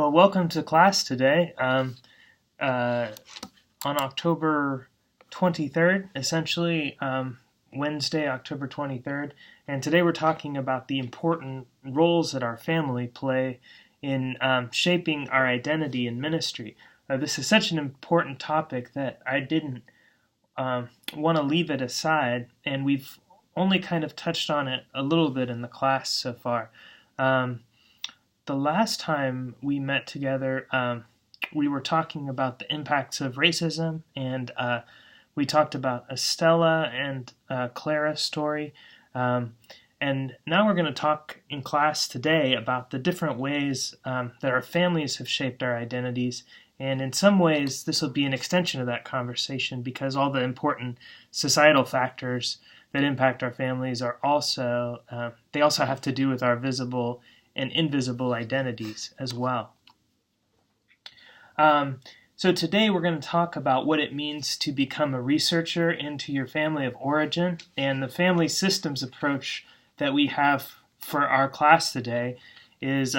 Well, welcome to class today. On October 23rd, essentially Wednesday, October 23rd, and today we're talking about the important roles that our family play in shaping our identity in ministry. This is such an important topic that I didn't want to leave it aside, and we've only kind of touched on it a little bit in the class so far. The last time we met together, we were talking about the impacts of racism, and we talked about Estella and Clara's story. And now we're going to talk in class today about the different ways that our families have shaped our identities. And in some ways, this will be an extension of that conversation because all the important societal factors that impact our families are also, they also have to do with our visible and invisible identities as well. So today we're going to talk about what it means to become a researcher into your family of origin, and the family systems approach that we have for our class today is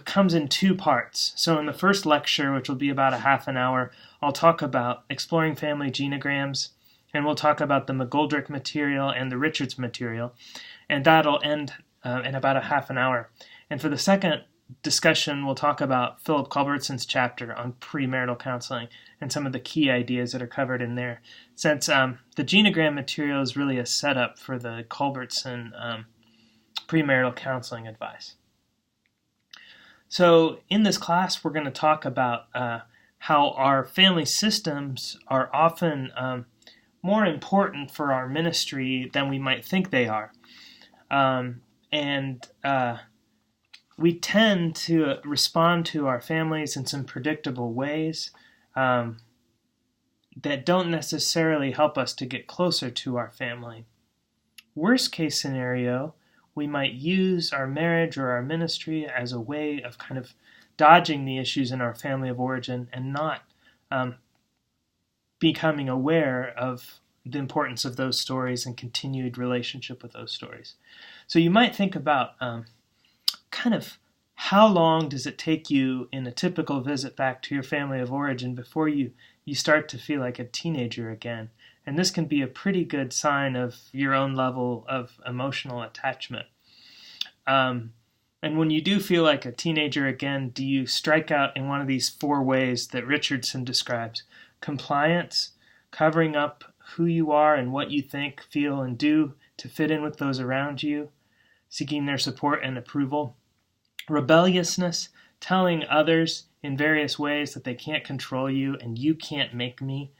comes in two parts. So in the first lecture, which will be about a half an hour, I'll talk about exploring family genograms, and we'll talk about the McGoldrick material and the Richardson material, and that'll end in about a half an hour. And for the second discussion, we'll talk about Philip Culbertson's chapter on premarital counseling and some of the key ideas that are covered in there, since the genogram material is really a setup for the Culbertson premarital counseling advice. So in this class, we're going to talk about how our family systems are often more important for our ministry than we might think they are. And we tend to respond to our families in some predictable ways that don't necessarily help us to get closer to our family. Worst case scenario, we might use our marriage or our ministry as a way of kind of dodging the issues in our family of origin and not becoming aware of the importance of those stories and continued relationship with those stories. So you might think about kind of how long does it take you in a typical visit back to your family of origin before you start to feel like a teenager again. And this can be a pretty good sign of your own level of emotional attachment. And when you do feel like a teenager again, do you strike out in one of these four ways that Richardson describes? Compliance, covering up who you are and what you think, feel, and do to fit in with those around you, seeking their support and approval. Rebelliousness, telling others in various ways that they can't control you and you can't make me.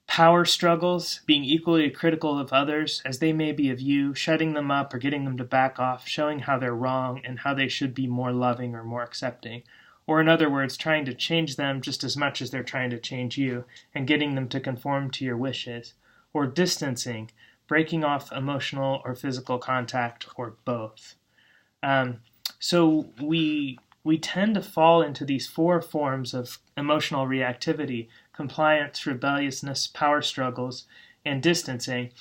Power struggles, being equally critical of others as they may be of you, shutting them up or getting them to back off, showing how they're wrong and how they should be more loving or more accepting. Or in other words, trying to change them just as much as they're trying to change you and getting them to conform to your wishes. Or distancing, breaking off emotional or physical contact, or both. So we tend to fall into these four forms of emotional reactivity: compliance, rebelliousness, power struggles, and distancing,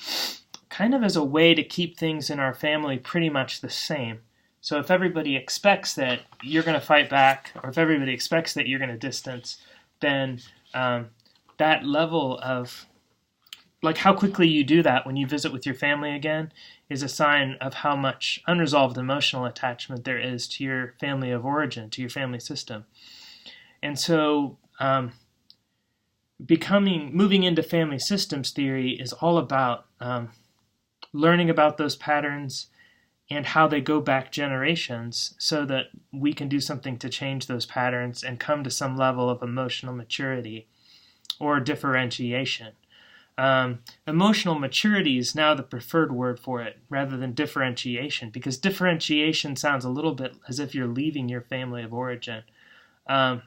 kind of as a way to keep things in our family pretty much the same. So if everybody expects that you're going to fight back, or if everybody expects that you're going to distance, then that level of, like how quickly you do that when you visit with your family again, is a sign of how much unresolved emotional attachment there is to your family of origin, to your family system. And so moving into family systems theory is all about learning about those patterns and how they go back generations so that we can do something to change those patterns and come to some level of emotional maturity or differentiation. Emotional maturity is now the preferred word for it rather than differentiation, because differentiation sounds a little bit as if you're leaving your family of origin. But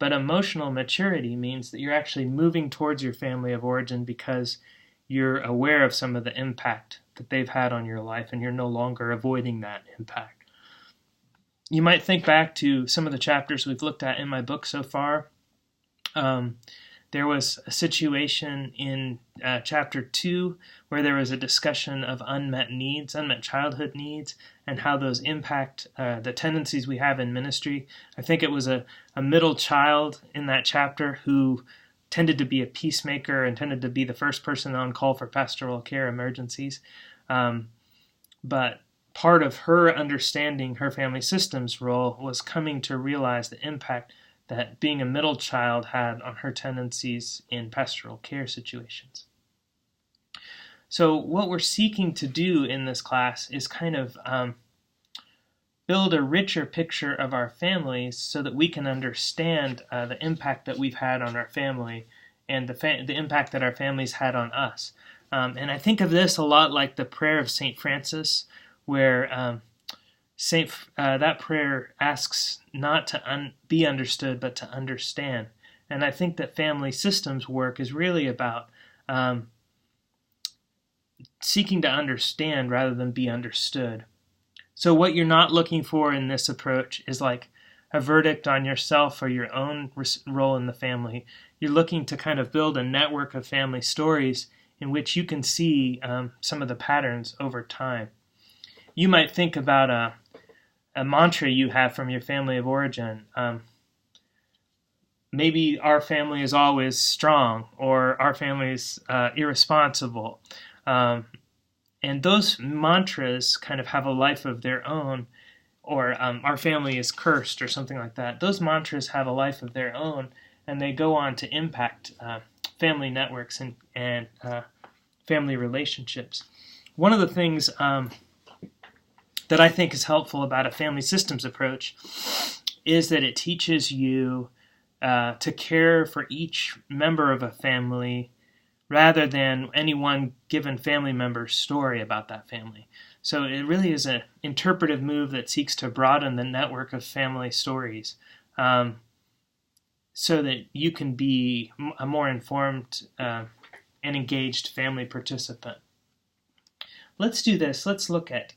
emotional maturity means that you're actually moving towards your family of origin because you're aware of some of the impact that they've had on your life and you're no longer avoiding that impact. You might think back to some of the chapters we've looked at in my book so far. There was a situation in chapter 2 where there was a discussion of unmet needs, unmet childhood needs, and how those impact the tendencies we have in ministry. I think it was a middle child in that chapter who tended to be a peacemaker and tended to be the first person on call for pastoral care emergencies. But part of her understanding her family systems role was coming to realize the impact that being a middle child had on her tendencies in pastoral care situations. So what we're seeking to do in this class is kind of build a richer picture of our families so that we can understand the impact that we've had on our family and the impact that our families had on us. And I think of this a lot like the prayer of St. Francis, where that prayer asks not to be understood, but to understand. And I think that family systems work is really about seeking to understand rather than be understood. So what you're not looking for in this approach is like a verdict on yourself or your own role in the family. You're looking to kind of build a network of family stories in which you can see some of the patterns over time. You might think about a mantra you have from your family of origin. Maybe our family is always strong, or our family is irresponsible. And those mantras kind of have a life of their own, or our family is cursed, or something like that. Those mantras have a life of their own, and they go on to impact family networks and family relationships. One of the things that I think is helpful about a family systems approach is that it teaches you to care for each member of a family rather than any one given family member's story about that family. So it really is an interpretive move that seeks to broaden the network of family stories so that you can be a more informed and engaged family participant. Let's do this. Let's look at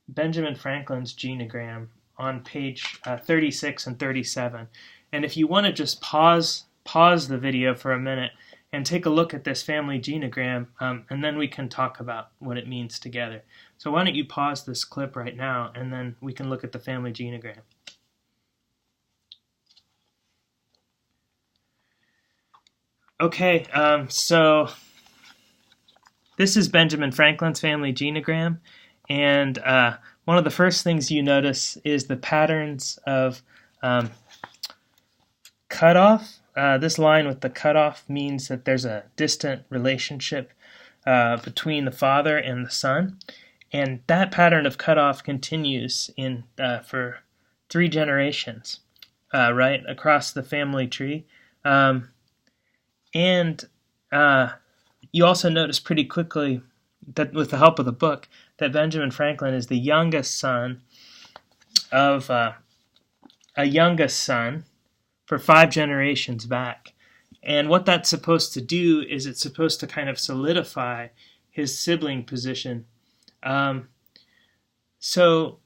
Benjamin Franklin's genogram on page 36 and 37. And if you want to just pause the video for a minute and take a look at this family genogram, and then we can talk about what it means together. So why don't you pause this clip right now, and then we can look at the family genogram. Okay, so this is Benjamin Franklin's family genogram, and one of the first things you notice is the patterns of cutoff. This line with the cutoff means that there's a distant relationship between the father and the son, and that pattern of cutoff continues for 3 generations, right across the family tree. And you also notice pretty quickly that, with the help of the book, that Benjamin Franklin is the youngest son of a youngest son for 5 generations back. And what that's supposed to do is it's supposed to kind of solidify his sibling position. So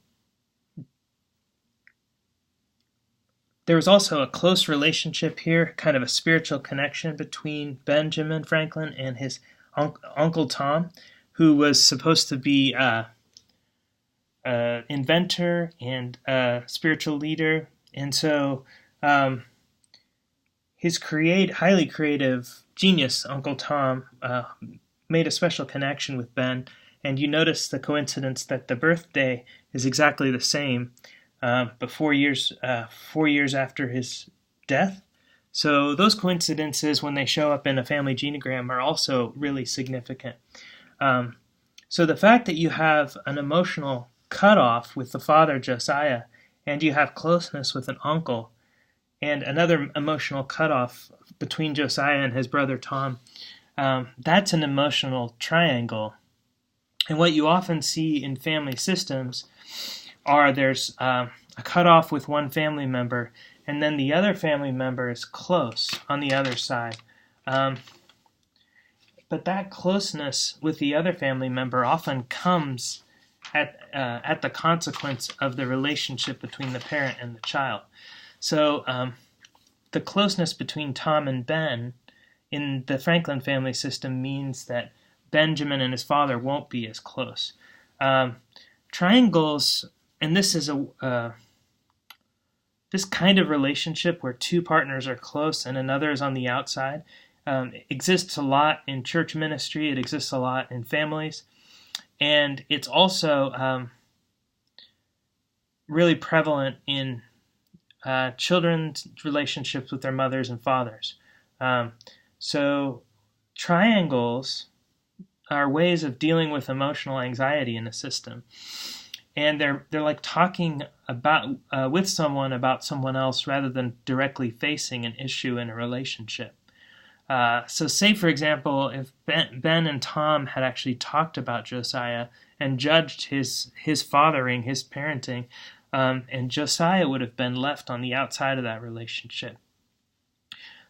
there was also a close relationship here, kind of a spiritual connection between Benjamin Franklin and his Uncle Tom, who was supposed to be an inventor and a spiritual leader. And so his highly creative genius, Uncle Tom, made a special connection with Ben. And you notice the coincidence that the birthday is exactly the same, but 4 years after his death. So those coincidences, when they show up in a family genogram, are also really significant. So the fact that you have an emotional cutoff with the father, Josiah, and you have closeness with an uncle, and another emotional cutoff between Josiah and his brother Tom, that's an emotional triangle. And what you often see in family systems are there's a cutoff with one family member, and then the other family member is close on the other side. But that closeness with the other family member often comes at the consequence of the relationship between the parent and the child. So the closeness between Tom and Ben in the Franklin family system means that Benjamin and his father won't be as close. Triangles, and this is this kind of relationship where two partners are close and another is on the outside, exists a lot in church ministry. It exists a lot in families, and it's also really prevalent in children's relationships with their mothers and fathers. So triangles are ways of dealing with emotional anxiety in a system, and they're like talking about with someone about someone else rather than directly facing an issue in a relationship. So say, for example, if Ben and Tom had actually talked about Josiah and judged his fathering, his parenting, and Josiah would have been left on the outside of that relationship.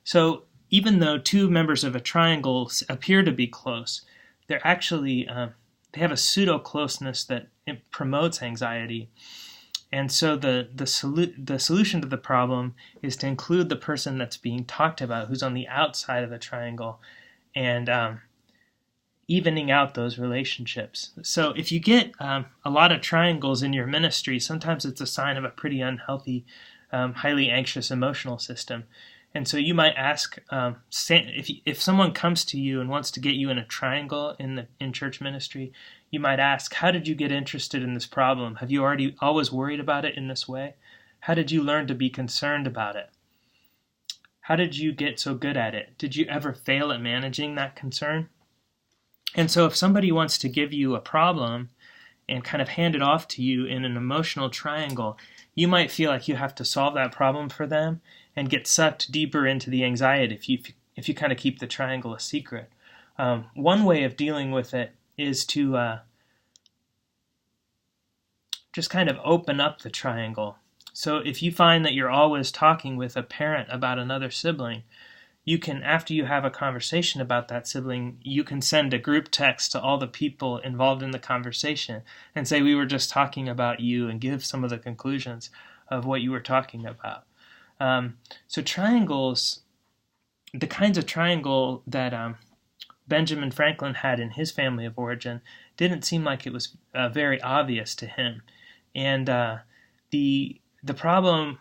So even though two members of a triangle appear to be close, they're actually they have a pseudo-closeness that it promotes anxiety. And so the solution to the problem is to include the person that's being talked about, who's on the outside of the triangle, and evening out those relationships. So if you get a lot of triangles in your ministry, sometimes it's a sign of a pretty unhealthy, highly anxious emotional system. And so you might ask, if someone comes to you and wants to get you in a triangle in church ministry, you might ask, how did you get interested in this problem? Have you always worried about it in this way? How did you learn to be concerned about it? How did you get so good at it? Did you ever fail at managing that concern? And so if somebody wants to give you a problem and kind of hand it off to you in an emotional triangle, you might feel like you have to solve that problem for them and get sucked deeper into the anxiety if you kind of keep the triangle a secret. One way of dealing with it is to just kind of open up the triangle. So if you find that you're always talking with a parent about another sibling, you can, after you have a conversation about that sibling, you can send a group text to all the people involved in the conversation and say, we were just talking about you, and give some of the conclusions of what you were talking about. So triangles, the kinds of triangle that Benjamin Franklin had in his family of origin, didn't seem like it was very obvious to him. And the problem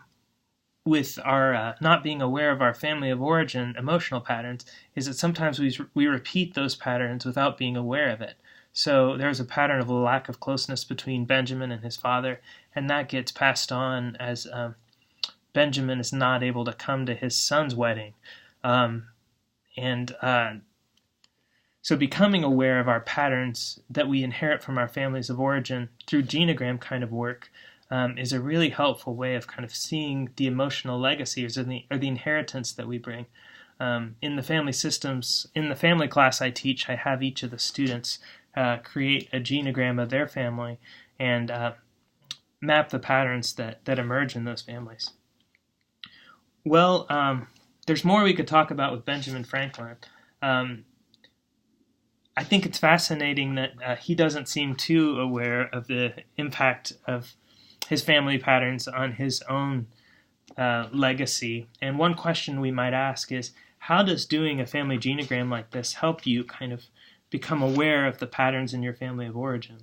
with our not being aware of our family of origin emotional patterns is that sometimes we repeat those patterns without being aware of it. So there's a pattern of a lack of closeness between Benjamin and his father, and that gets passed on as Benjamin is not able to come to his son's wedding. So becoming aware of our patterns that we inherit from our families of origin through genogram kind of work is a really helpful way of kind of seeing the emotional legacies or the inheritance that we bring. In the family systems, in the family class I teach, I have each of the students create a genogram of their family and map the patterns that emerge in those families. Well, there's more we could talk about with Benjamin Franklin. I think it's fascinating that he doesn't seem too aware of the impact of his family patterns on his own legacy. And one question we might ask is, how does doing a family genogram like this help you kind of become aware of the patterns in your family of origin?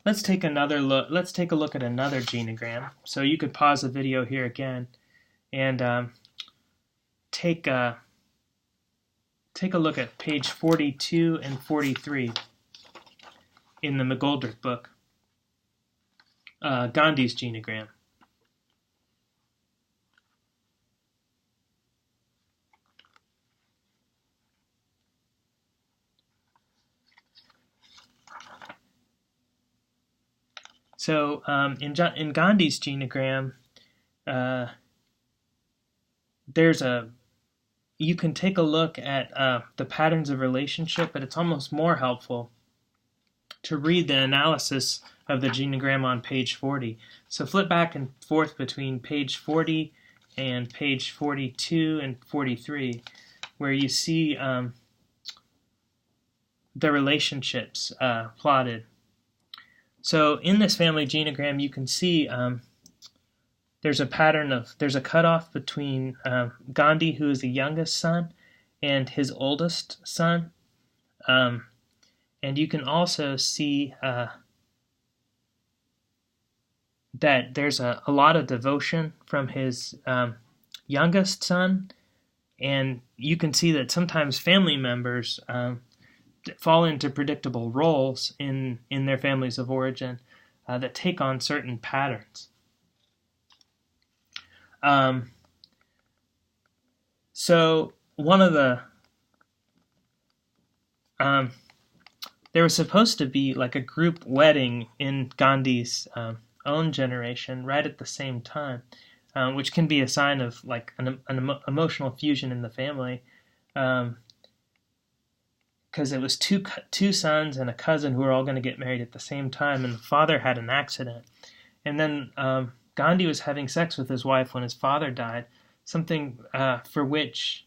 Let's take another look. Let's take a look at another genogram. So you could pause the video here again and take a look at page 42 and 43 in the McGoldrick book, Gandhi's genogram. So in Gandhi's genogram, you can take a look at the patterns of relationship, but it's almost more helpful to read the analysis of the genogram on page 40. So flip back and forth between page 40 and page 42 and 43, where you see the relationships plotted. So in this family genogram, you can see there's a cutoff between Gandhi, who is the youngest son, and his oldest son. And you can also see that there's a lot of devotion from his youngest son, and you can see that sometimes family members fall into predictable roles in their families of origin that take on certain patterns. So one of the there was supposed to be like a group wedding in Gandhi's own generation right at the same time, which can be a sign of like an emotional fusion in the family, because it was two sons and a cousin who were all going to get married at the same time, and the father had an accident, and then Gandhi was having sex with his wife when his father died, something for which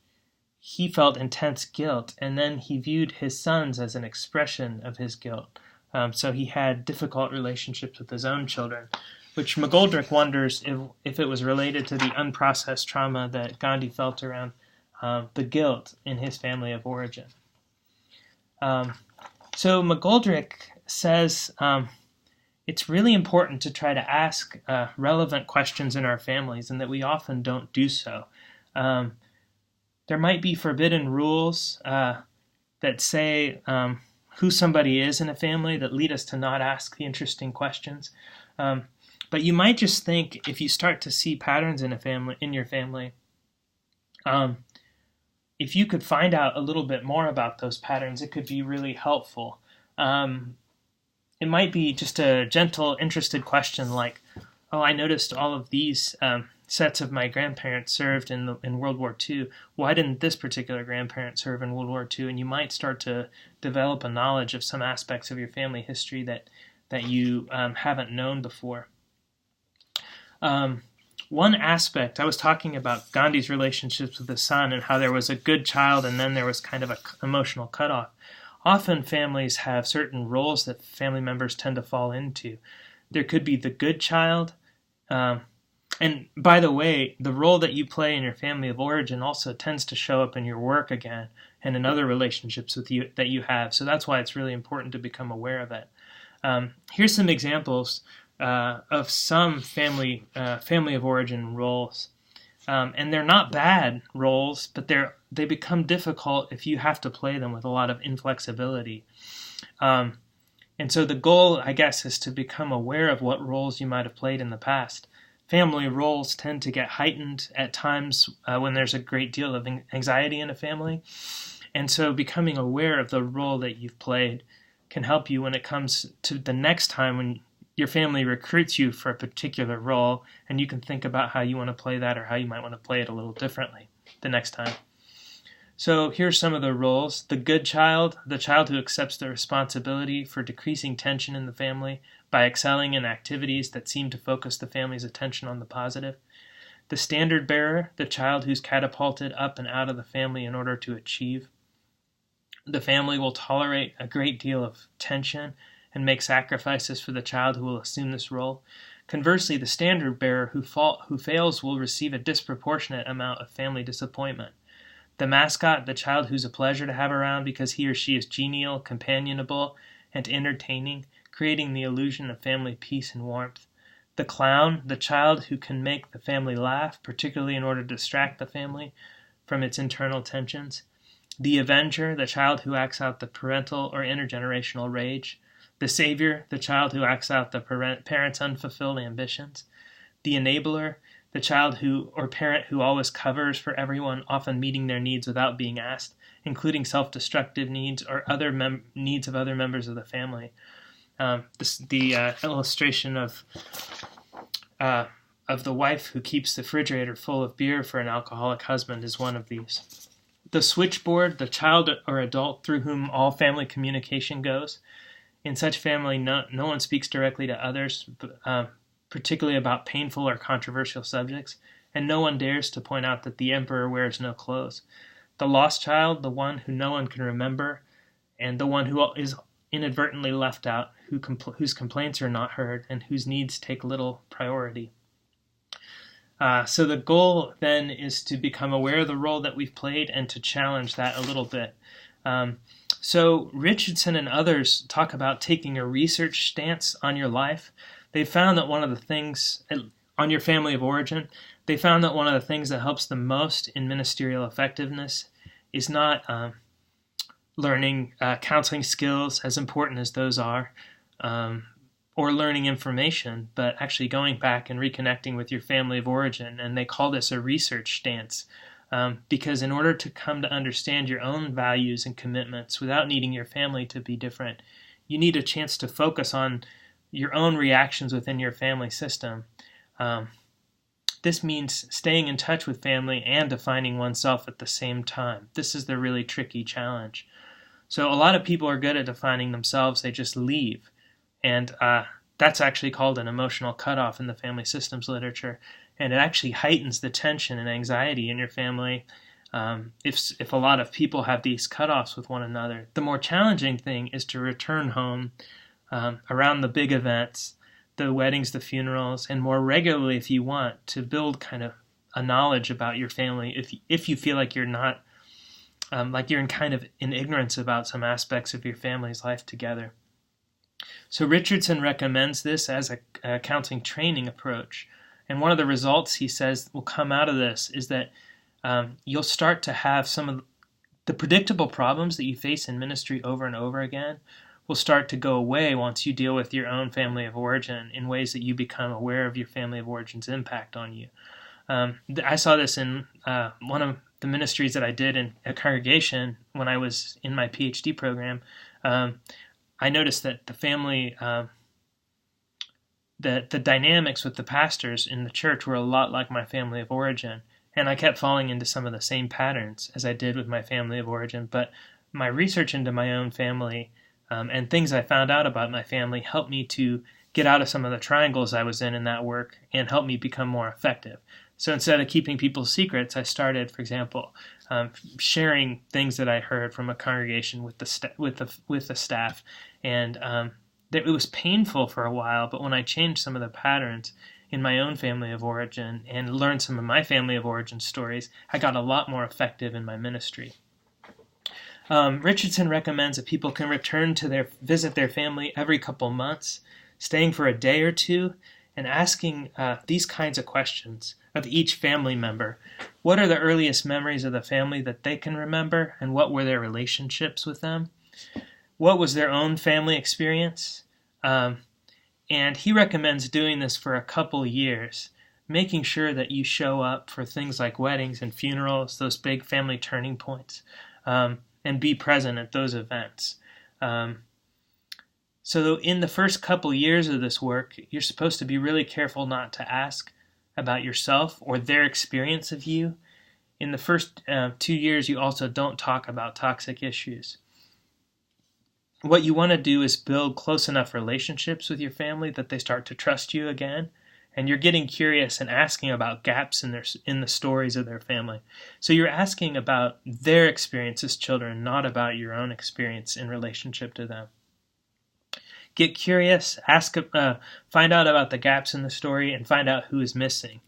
he felt intense guilt, and then he viewed his sons as an expression of his guilt. So he had difficult relationships with his own children, which McGoldrick wonders if it was related to the unprocessed trauma that Gandhi felt around the guilt in his family of origin. So McGoldrick says it's really important to try to ask relevant questions in our families, and that we often don't do so. There might be forbidden rules that say who somebody is in a family that lead us to not ask the interesting questions. But you might just think, if you start to see patterns in your family, if you could find out a little bit more about those patterns, it could be really helpful. It might be just a gentle, interested question like, oh, I noticed all of these sets of my grandparents served in World War II. Why didn't this particular grandparent serve in World War II? And you might start to develop a knowledge of some aspects of your family history that you haven't known before. One aspect, I was talking about Gandhi's relationships with his son and how there was a good child and then there was kind of an emotional cutoff. Often families have certain roles that family members tend to fall into. There could be the good child. And by the way, the role that you play in your family of origin also tends to show up in your work again and in other relationships that you have. So that's why it's really important to become aware of it. Here's some examples of some family of origin roles. And they're not bad roles, but they become difficult if you have to play them with a lot of inflexibility. And so the goal, I guess, is to become aware of what roles you might have played in the past. Family roles tend to get heightened at times when there's a great deal of anxiety in a family. And so becoming aware of the role that you've played can help you when it comes to the next time when your family recruits you for a particular role, and you can think about how you want to play that or how you might want to play it a little differently the next time. So here's some of the roles. The good child, the child who accepts the responsibility for decreasing tension in the family by excelling in activities that seem to focus the family's attention on the positive. The standard bearer, the child who's catapulted up and out of the family in order to achieve. The family will tolerate a great deal of tension and make sacrifices for the child who will assume this role. Conversely, the standard bearer who fails will receive a disproportionate amount of family disappointment. The mascot, the child who's a pleasure to have around because he or she is genial, companionable, and entertaining, creating the illusion of family peace and warmth. The clown, the child who can make the family laugh, particularly in order to distract the family from its internal tensions. The avenger, the child who acts out the parental or intergenerational rage. The savior, the child who acts out the parent's unfulfilled ambitions. The enabler, the child or parent who always covers for everyone, often meeting their needs without being asked, including self-destructive needs or other needs of other members of the family. The illustration of the wife who keeps the refrigerator full of beer for an alcoholic husband is one of these. The switchboard, the child or adult through whom all family communication goes. In such family, no one speaks directly to others, particularly about painful or controversial subjects, and no one dares to point out that the emperor wears no clothes. The lost child, the one who no one can remember, and the one who is inadvertently left out, whose complaints are not heard and whose needs take little priority. So the goal then is to become aware of the role that we've played and to challenge that a little bit. So Richardson and others talk about taking a research stance on your life. They found that one of the things on your family of origin, they found that one of the things that helps the most in ministerial effectiveness is not learning counseling skills, as important as those are, or learning information, but actually going back and reconnecting with your family of origin. And they call this a research stance, because in order to come to understand your own values and commitments without needing your family to be different, you need a chance to focus on your own reactions within your family system. This means staying in touch with family and defining oneself at the same time. This is the really tricky challenge. So a lot of people are good at defining themselves, they just leave. And that's actually called an emotional cutoff in the family systems literature. And it actually heightens the tension and anxiety in your family if a lot of people have these cutoffs with one another. The more challenging thing is to return home around the big events, the weddings, the funerals, and more regularly if you want, to build kind of a knowledge about your family if you feel like you're not, like you're in ignorance about some aspects of your family's life together. So Richardson recommends this as a counseling training approach. And one of the results he says will come out of this is that you'll start to have some of the predictable problems that you face in ministry over and over again will start to go away once you deal with your own family of origin in ways that you become aware of your family of origin's impact on you. I saw this in one of the ministries that I did in a congregation when I was in my PhD program. I noticed that the family, the dynamics with the pastors in the church were a lot like my family of origin, and I kept falling into some of the same patterns as I did with my family of origin. But my research into my own family and things I found out about my family helped me to get out of some of the triangles I was in that work and helped me become more effective. So instead of keeping people's secrets, I started, for example, sharing things that I heard from a congregation with the staff, and it was painful for a while. But when I changed some of the patterns in my own family of origin and learned some of my family of origin stories, I got a lot more effective in my ministry. Richardson recommends that people can return to visit their family every couple months, staying for a day or two, and asking these kinds of questions of each family member. What are the earliest memories of the family that they can remember, and what were their relationships with them? What was their own family experience? And he recommends doing this for a couple years, making sure that you show up for things like weddings and funerals, those big family turning points, and be present at those events. So in the first couple years of this work, you're supposed to be really careful not to ask about yourself or their experience of you. In the first 2 years, you also don't talk about toxic issues. What you want to do is build close enough relationships with your family that they start to trust you again, and you're getting curious and asking about gaps in the stories of their family. So you're asking about their experience as children, not about your own experience in relationship to them. Get curious, find out about the gaps in the story, and find out who is missing.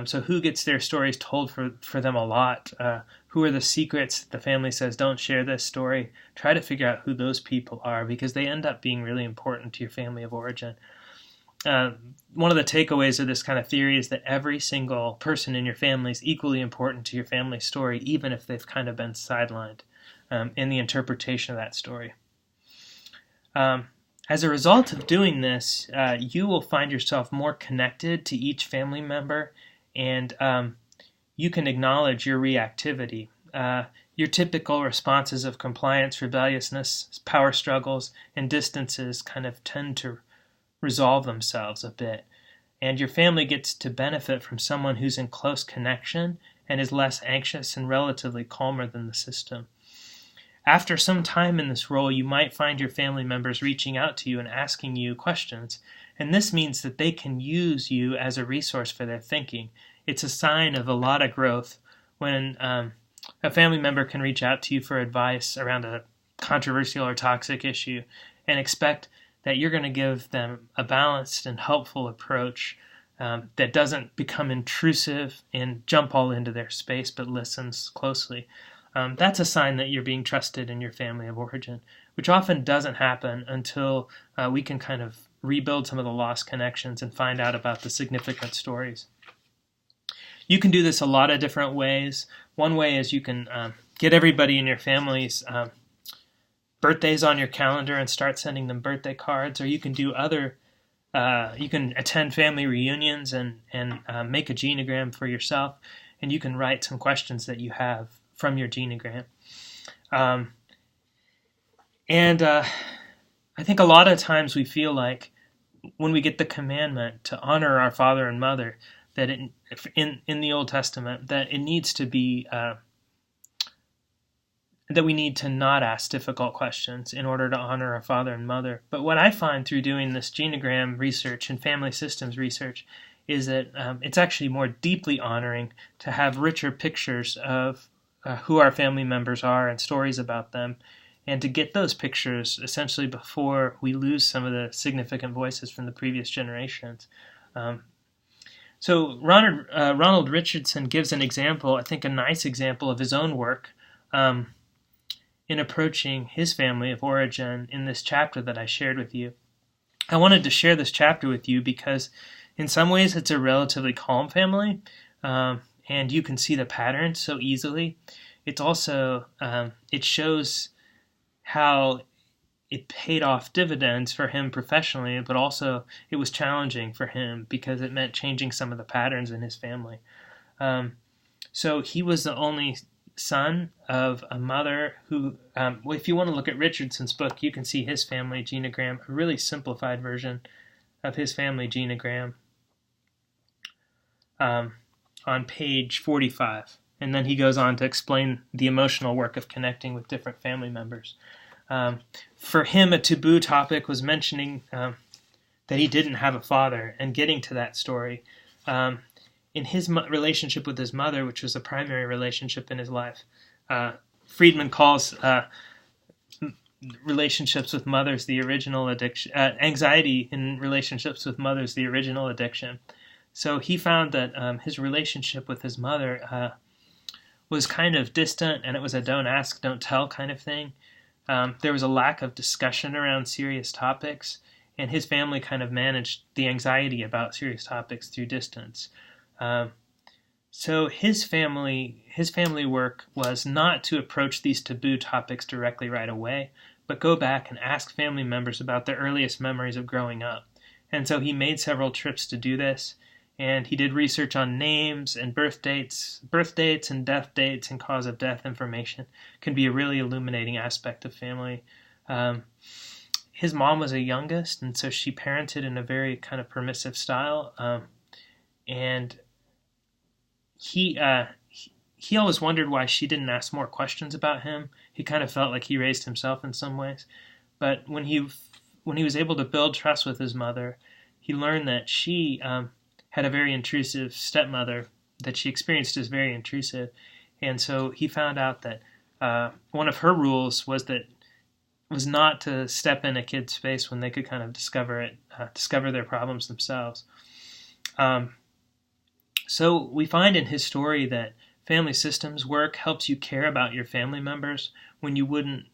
So who gets their stories told for them a lot? Who are the secrets that the family says, don't share this story? Try to figure out who those people are, because they end up being really important to your family of origin. One of the takeaways of this kind of theory is that every single person in your family is equally important to your family story, even if they've kind of been sidelined in the interpretation of that story. As a result of doing this, you will find yourself more connected to each family member, and you can acknowledge your reactivity. Your typical responses of compliance, rebelliousness, power struggles, and distances kind of tend to resolve themselves a bit. And your family gets to benefit from someone who's in close connection and is less anxious and relatively calmer than the system. After some time in this role, you might find your family members reaching out to you and asking you questions, and this means that they can use you as a resource for their thinking. It's a sign of a lot of growth when a family member can reach out to you for advice around a controversial or toxic issue and expect that you're going to give them a balanced and helpful approach that doesn't become intrusive and jump all into their space, but listens closely. That's a sign that you're being trusted in your family of origin, which often doesn't happen until we can kind of rebuild some of the lost connections and find out about the significant stories. You can do this a lot of different ways. One way is you can get everybody in your family's birthdays on your calendar and start sending them birthday cards, or you can do other you can attend family reunions and make a genogram for yourself, and you can write some questions that you have from your genogram. I think a lot of times we feel like when we get the commandment to honor our father and mother, that in the Old Testament, that it needs to be that we need to not ask difficult questions in order to honor our father and mother. But what I find through doing this genogram research and family systems research is that it's actually more deeply honoring to have richer pictures of who our family members are and stories about them, and to get those pictures essentially before we lose some of the significant voices from the previous generations. So Ronald Richardson gives an example, I think a nice example of his own work in approaching his family of origin in this chapter that I shared with you. I wanted to share this chapter with you because in some ways it's a relatively calm family, and you can see the patterns so easily. It's also, it shows how it paid off dividends for him professionally, but also it was challenging for him because it meant changing some of the patterns in his family. So he was the only son of a mother who, if you want to look at Richardson's book, you can see his family genogram, a really simplified version of his family genogram on page 45. And then he goes on to explain the emotional work of connecting with different family members. For him, a taboo topic was mentioning that he didn't have a father and getting to that story. In his relationship with his mother, which was a primary relationship in his life, Friedman calls relationships with mothers the original addiction, anxiety in relationships with mothers the original addiction. So he found that his relationship with his mother was kind of distant, and it was a don't ask, don't tell kind of thing. There was a lack of discussion around serious topics, and his family kind of managed the anxiety about serious topics through distance. So his family work was not to approach these taboo topics directly right away, but go back and ask family members about their earliest memories of growing up. And so he made several trips to do this, and he did research on names and birth dates and death dates and cause of death information. Can be a really illuminating aspect of family. His mom was a youngest, and so she parented in a very kind of permissive style, and he always wondered why she didn't ask more questions about him. He kind of felt like he raised himself in some ways. But when he was able to build trust with his mother, he learned that she had a very intrusive stepmother, that she experienced as very intrusive. And so he found out that one of her rules was not to step in a kid's space when they could kind of discover their problems themselves. So we find in his story that family systems work helps you care about your family members when you wouldn't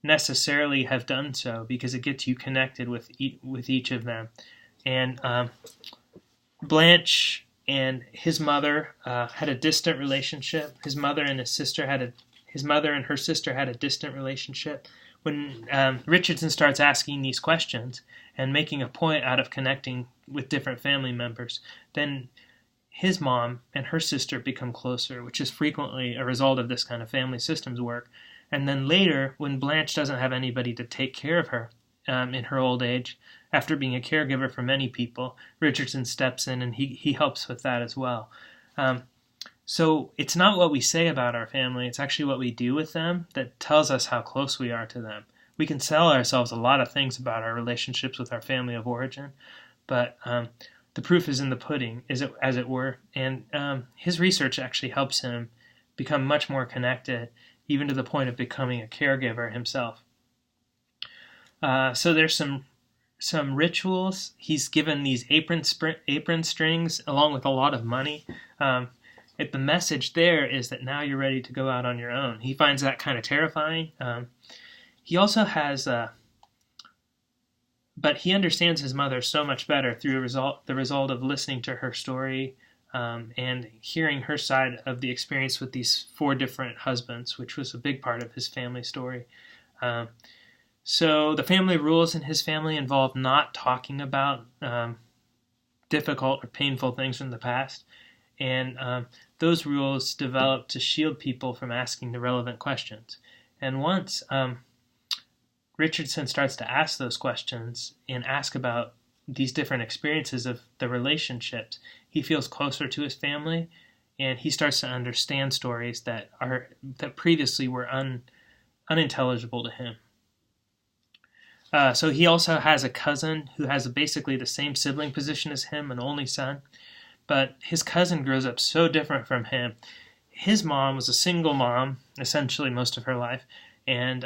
necessarily have done so, because it gets you connected with each of them. And Blanche and his mother had a distant relationship. His mother and her sister had a distant relationship. When Richardson starts asking these questions and making a point out of connecting with different family members, then his mom and her sister become closer, which is frequently a result of this kind of family systems work. And then later, when Blanche doesn't have anybody to take care of her in her old age, after being a caregiver for many people, Richardson steps in and he helps with that as well. So it's not what we say about our family, it's actually what we do with them that tells us how close we are to them. We can sell ourselves a lot of things about our relationships with our family of origin, but the proof is in the pudding, as it were. And his research actually helps him become much more connected, even to the point of becoming a caregiver himself. So there's some rituals. He's given these apron strings along with a lot of money. The message there is that now you're ready to go out on your own. He finds that kind of terrifying. He also has, but he understands his mother so much better through the result of listening to her story and hearing her side of the experience with these 4 different husbands, which was a big part of his family story. So the family rules in his family involve not talking about difficult or painful things from the past. And those rules develop to shield people from asking the relevant questions. And once Richardson starts to ask those questions and ask about these different experiences of the relationships, he feels closer to his family, and he starts to understand stories that previously were unintelligible to him. So he also has a cousin who has basically the same sibling position as him, an only son. But his cousin grows up so different from him. His mom was a single mom, essentially most of her life, and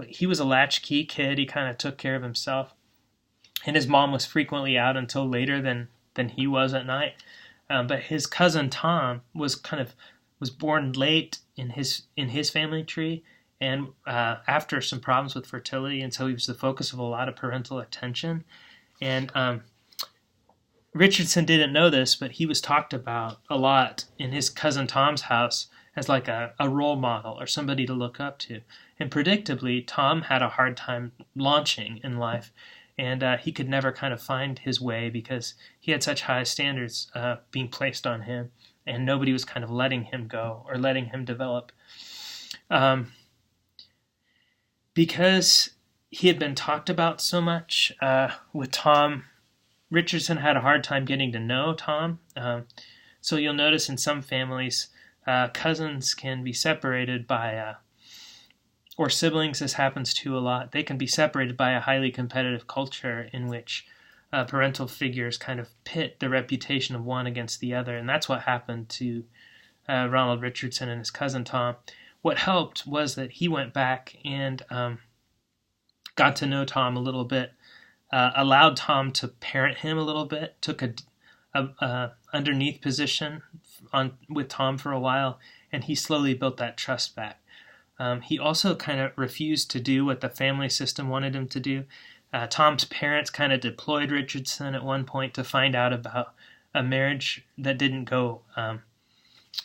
he was a latchkey kid. He kind of took care of himself, and his mom was frequently out until later than he was at night. But his cousin Tom was born late in his family tree, and after some problems with fertility, and so he was the focus of a lot of parental attention. And Richardson didn't know this, but he was talked about a lot in his cousin Tom's house as like a role model or somebody to look up to. And predictably, Tom had a hard time launching in life, and he could never kind of find his way because he had such high standards being placed on him, and nobody was kind of letting him go or letting him develop. Because he had been talked about so much with Tom, Richardson had a hard time getting to know Tom. So you'll notice in some families, cousins can be separated by, or siblings, this happens to a lot, they can be separated by a highly competitive culture in which parental figures kind of pit the reputation of one against the other. And that's what happened to Ronald Richardson and his cousin Tom. What helped was that he went back and got to know Tom a little bit, allowed Tom to parent him a little bit, took a underneath position with Tom for a while, and he slowly built that trust back. He also kind of refused to do what the family system wanted him to do. Tom's parents kind of deployed Richardson at one point to find out about a marriage that didn't go,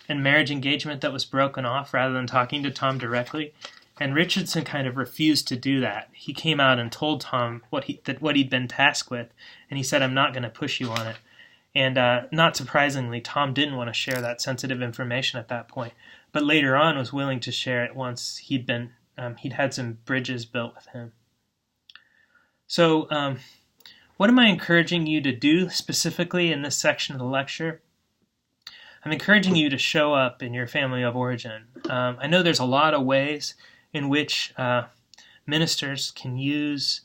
and marriage engagement that was broken off rather than talking to Tom directly. And Richardson kind of refused to do that. He came out and told Tom what he'd been tasked with, and he said, "I'm not going to push you on it." And not surprisingly, Tom didn't want to share that sensitive information at that point, but later on was willing to share it once he'd had some bridges built with him. So, what am I encouraging you to do specifically in this section of the lecture? I'm encouraging you to show up in your family of origin. I know there's a lot of ways in which ministers can use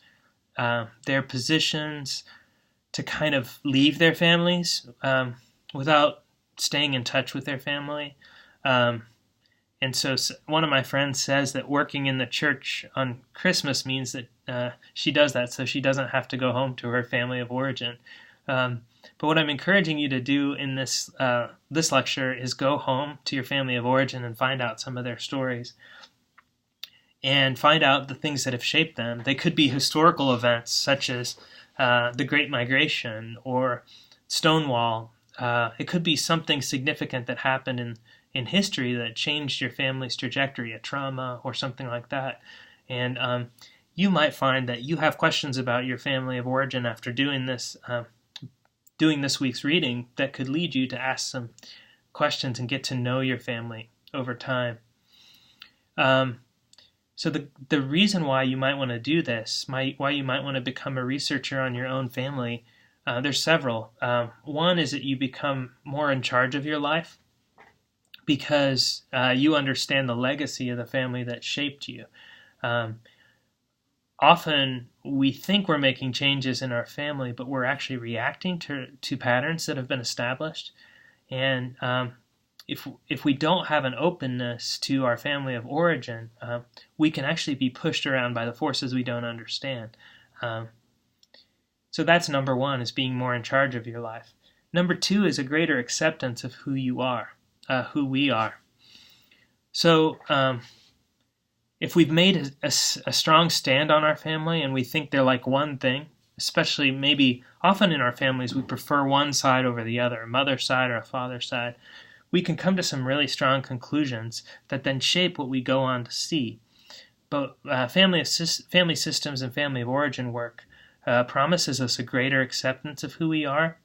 their positions to kind of leave their families without staying in touch with their family. And so one of my friends says that working in the church on Christmas means that she does that so she doesn't have to go home to her family of origin. But what I'm encouraging you to do in this lecture is go home to your family of origin and find out some of their stories and find out the things that have shaped them. They could be historical events such as the Great Migration or Stonewall. It could be something significant that happened in history that changed your family's trajectory, a trauma or something like that. And you might find that you have questions about your family of origin after doing this week's reading that could lead you to ask some questions and get to know your family over time. So the reason why you might want to do this, why you might want to become a researcher on your own family, there's several. One is that you become more in charge of your life because you understand the legacy of the family that shaped you. Often we think we're making changes in our family, but we're actually reacting to patterns that have been established. And if we don't have an openness to our family of origin, we can actually be pushed around by the forces we don't understand. So that's number one, is being more in charge of your life. Number two is a greater acceptance of who you are, who we are. So if we've made a strong stand on our family and we think they're like one thing, especially maybe often in our families we prefer one side over the other, a mother's side or a father's side, we can come to some really strong conclusions that then shape what we go on to see. But family systems and family of origin work promises us a greater acceptance of who we are.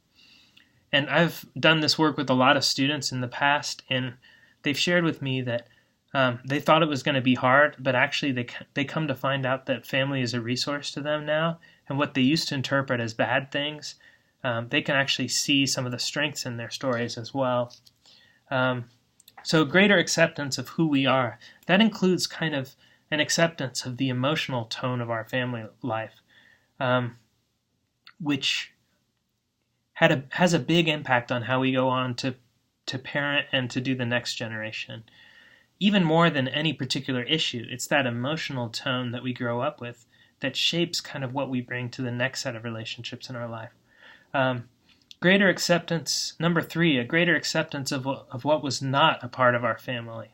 And I've done this work with a lot of students in the past, and they've shared with me that they thought it was going to be hard, but actually they come to find out that family is a resource to them now, and what they used to interpret as bad things, they can actually see some of the strengths in their stories as well. So greater acceptance of who we are. That includes kind of an acceptance of the emotional tone of our family life, which has a big impact on how we go on to parent and to do the next generation. Even more than any particular issue, it's that emotional tone that we grow up with that shapes kind of what we bring to the next set of relationships in our life. Greater acceptance, number three, a greater acceptance of what was not a part of our family.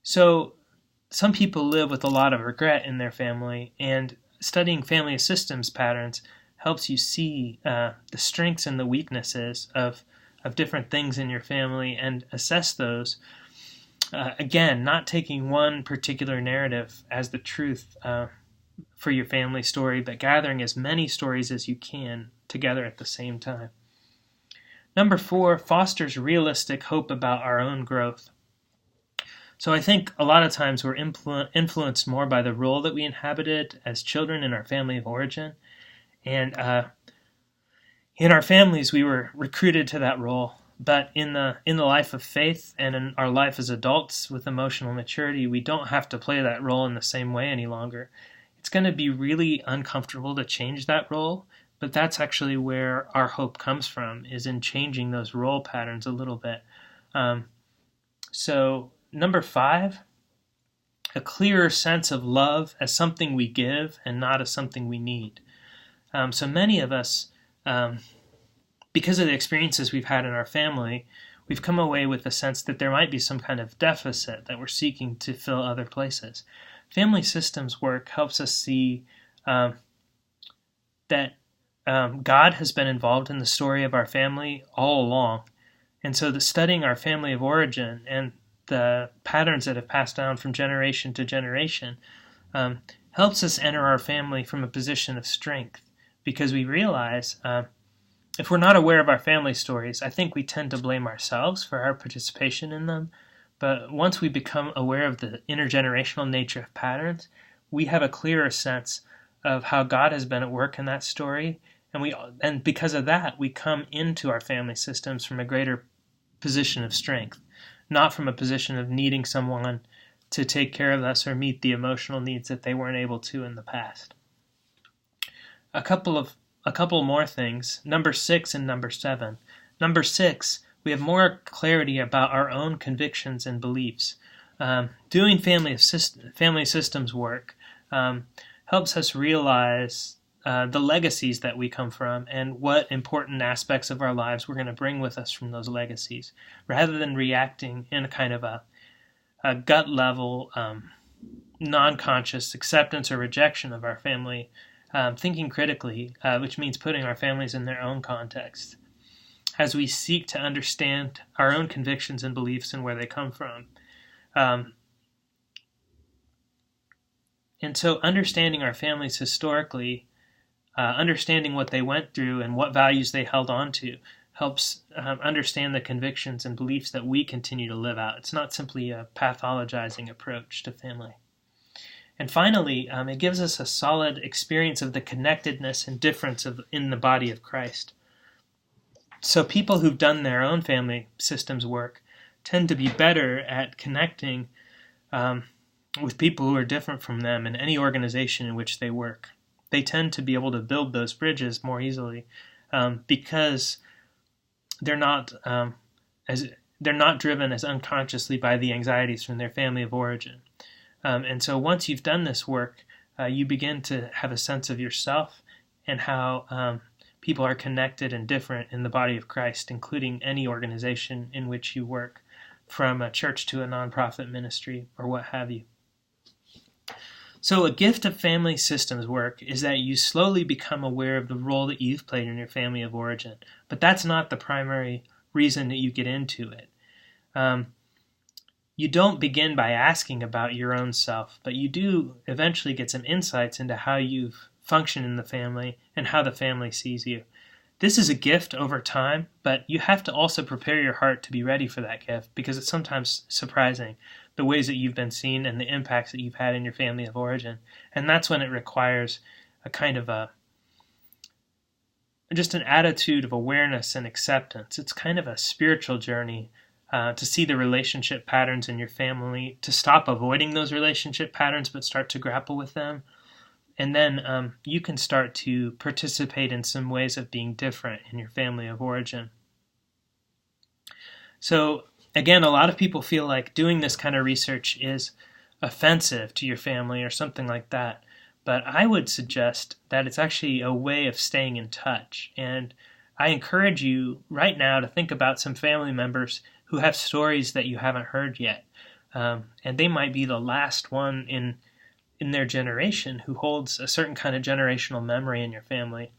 So some people live with a lot of regret in their family, and studying family systems patterns helps you see the strengths and the weaknesses of different things in your family and assess those. Again, not taking one particular narrative as the truth for your family story, but gathering as many stories as you can together at the same time. Number four, fosters realistic hope about our own growth. So I think a lot of times we're influenced more by the role that we inhabited as children in our family of origin. And in our families, we were recruited to that role. But in the life of faith and in our life as adults with emotional maturity, we don't have to play that role in the same way any longer. It's going to be really uncomfortable to change that role, but that's actually where our hope comes from, is in changing those role patterns a little bit. So number five, a clearer sense of love as something we give and not as something we need. So many of us, because of the experiences we've had in our family, we've come away with the sense that there might be some kind of deficit that we're seeking to fill other places. Family systems work helps us see that God has been involved in the story of our family all along. And so studying our family of origin and the patterns that have passed down from generation to generation helps us enter our family from a position of strength, because we realize if we're not aware of our family stories, I think we tend to blame ourselves for our participation in them. But once we become aware of the intergenerational nature of patterns, we have a clearer sense of how God has been at work in that story. And because of that, we come into our family systems from a greater position of strength, not from a position of needing someone to take care of us or meet the emotional needs that they weren't able to in the past. A couple more things, number 6 and number 7. Number 6, we have more clarity about our own convictions and beliefs. Doing family systems work helps us realize the legacies that we come from and what important aspects of our lives we're going to bring with us from those legacies, rather than reacting in a kind of a gut level, non-conscious acceptance or rejection of our family. Thinking critically, which means putting our families in their own context, as we seek to understand our own convictions and beliefs and where they come from. And so understanding our families historically, understanding what they went through and what values they held on to, helps understand the convictions and beliefs that we continue to live out. It's not simply a pathologizing approach to family. And finally, it gives us a solid experience of the connectedness and difference in the body of Christ. So people who've done their own family systems work tend to be better at connecting with people who are different from them in any organization in which they work. They tend to be able to build those bridges more easily because they're not as they're not driven as unconsciously by the anxieties from their family of origin. And so once you've done this work, you begin to have a sense of yourself and how people are connected and different in the body of Christ, including any organization in which you work, from a church to a nonprofit ministry or what have you. So a gift of family systems work is that you slowly become aware of the role that you've played in your family of origin, but that's not the primary reason that you get into it. You don't begin by asking about your own self, but you do eventually get some insights into how you've functioned in the family and how the family sees you. This is a gift over time, but you have to also prepare your heart to be ready for that gift, because it's sometimes surprising the ways that you've been seen and the impacts that you've had in your family of origin. And that's when it requires a kind of just an attitude of awareness and acceptance. It's kind of a spiritual journey to see the relationship patterns in your family, to stop avoiding those relationship patterns but start to grapple with them. And then you can start to participate in some ways of being different in your family of origin. So again, a lot of people feel like doing this kind of research is offensive to your family or something like that. But I would suggest that it's actually a way of staying in touch. And I encourage you right now to think about some family members who have stories that you haven't heard yet. And they might be the last one in their generation who holds a certain kind of generational memory in your family.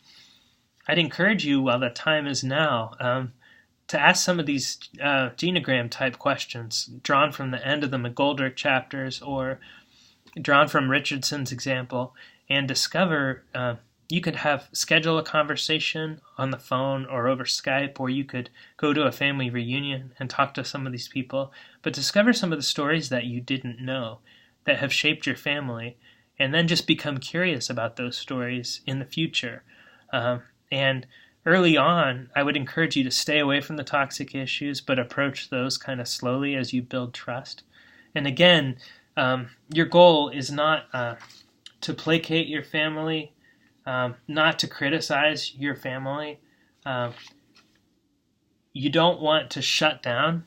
I'd encourage you, while the time is now, to ask some of these genogram type questions drawn from the end of the McGoldrick chapters or drawn from Richardson's example, and discover you could schedule a conversation on the phone or over Skype, or you could go to a family reunion and talk to some of these people, but discover some of the stories that you didn't know that have shaped your family, and then just become curious about those stories in the future. And early on, I would encourage you to stay away from the toxic issues, but approach those kind of slowly as you build trust. And again, your goal is not to placate your family, not to criticize your family. You don't want to shut down,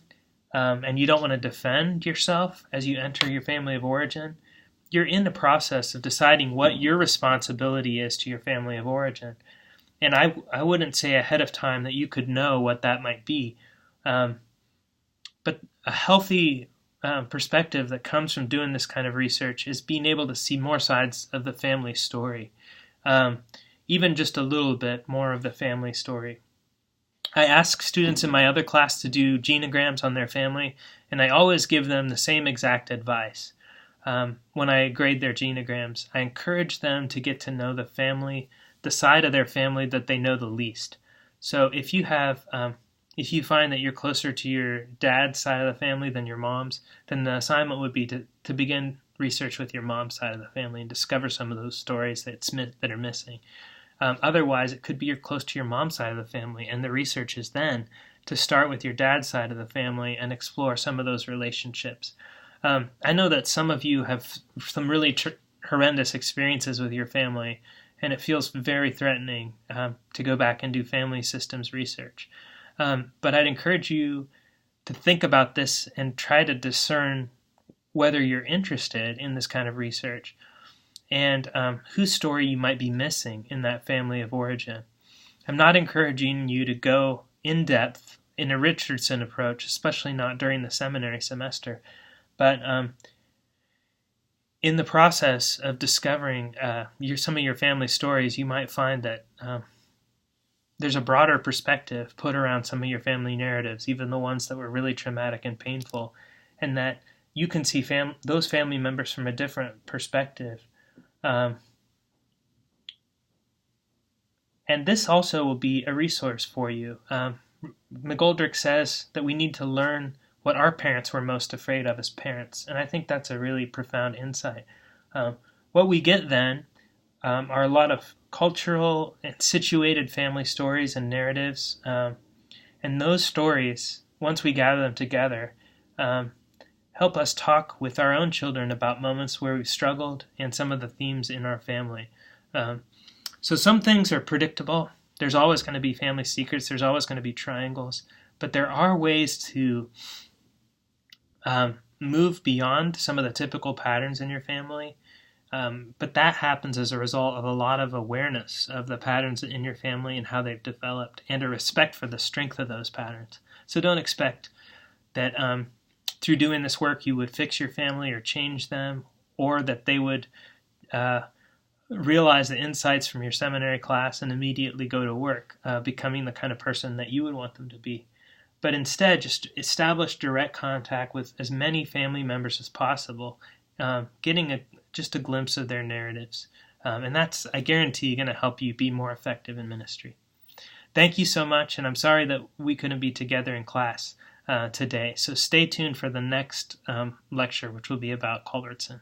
and you don't want to defend yourself as you enter your family of origin. You're in the process of deciding what your responsibility is to your family of origin. And I wouldn't say ahead of time that you could know what that might be. But a healthy perspective that comes from doing this kind of research is being able to see more sides of the family story, even just a little bit more of the family story. I ask students in my other class to do genograms on their family, and I always give them the same exact advice. When I grade their genograms, I encourage them to get to know the family, the side of their family that they know the least. So if you find that you're closer to your dad's side of the family than your mom's, then the assignment would be to begin research with your mom's side of the family and discover some of those stories that are missing. Otherwise, it could be you're close to your mom's side of the family, and the research is then to start with your dad's side of the family and explore some of those relationships. I know that some of you have some really horrendous experiences with your family, and it feels very threatening to go back and do family systems research. But I'd encourage you to think about this and try to discern whether you're interested in this kind of research and whose story you might be missing in that family of origin. I'm not encouraging you to go in depth in a Richardson approach, especially not during the seminary semester, but in the process of discovering some of your family stories, you might find that there's a broader perspective put around some of your family narratives, even the ones that were really traumatic and painful, and that you can see those family members from a different perspective. And this also will be a resource for you. McGoldrick says that we need to learn what our parents were most afraid of as parents, and I think that's a really profound insight. What we get then are a lot of cultural and situated family stories and narratives, and those stories, once we gather them together, help us talk with our own children about moments where we've struggled and some of the themes in our family. So some things are predictable. There's always going to be family secrets. There's always going to be triangles. But there are ways to move beyond some of the typical patterns in your family. But that happens as a result of a lot of awareness of the patterns in your family and how they've developed, and a respect for the strength of those patterns. So don't expect that through doing this work you would fix your family or change them, or that they would realize the insights from your seminary class and immediately go to work, becoming the kind of person that you would want them to be. But instead, just establish direct contact with as many family members as possible, getting just a glimpse of their narratives. And that's, I guarantee, going to help you be more effective in ministry. Thank you so much, and I'm sorry that we couldn't be together in class today. So stay tuned for the next lecture, which will be about Culbertson.